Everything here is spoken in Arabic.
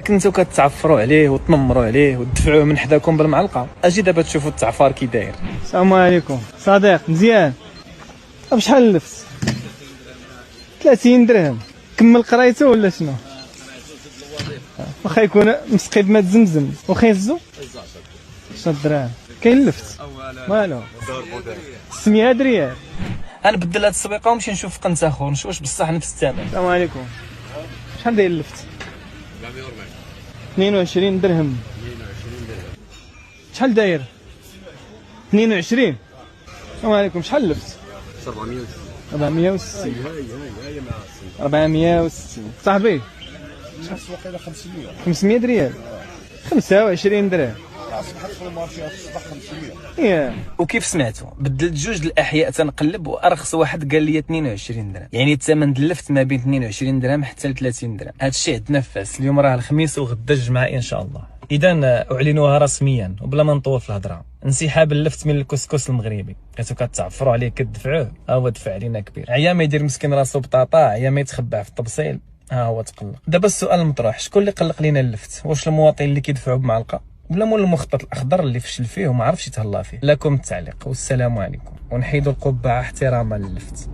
كنتو كتعفروا عليه وتنمروا عليه وتدفعوه من حداكم بالمعلقه. اجي دابا تشوفوا التعفار كي داير. السلام عليكم صديق، مزيان؟ بشحال لفت؟ 30 درهم. كمل قرايته ولا شنو؟ واخا يكون مسقي بماء زمزم وخيزو 10 دراهم. كاين لفت والو 600 ريال. غنبدل هاد السبيقه ونمشي نشوف قنت اخر نشوف واش بصح نفس الثمن. السلام عليكم، شحال داير اللفت؟ 22 درهم. شحال داير؟ 22. السلام عليكم، شحال لفت؟ 460. 460 صاحبي. 500 ريال. 25 درهم. وكيف سمعتوا بدلت جوج الاحياء تنقلب وارخص واحد قال لي 22 درهم، يعني الثمن دلفت ما بين 22 درهم حتى ل 30 درهم. هذا الشيء عندنا في فاس. اليوم راه الخميس وغدا الجمعه ان شاء الله. اذا اعلنوها رسميا وبلا ما نطول في الهضره. انسحاب اللفت من الكسكس المغربي. كنتو كتعفروا عليه كتدفعوه، ها هو دفع علينا كبير. عيا ما يدير مسكين راسو بطاطا، عيا ما يتخبع في الطبسيل، ها هو تقلق. دابا السؤال المطروح، شكون اللي قلق لينا اللفت؟ واش المواطن اللي كيدفعوا بمعلقه ولا مول المخطط الاخضر اللي فشل فيه وما عرفش يتهلا فيه؟ لكم التعليق والسلام عليكم. ونحيدوا القبعه احتراما للفت.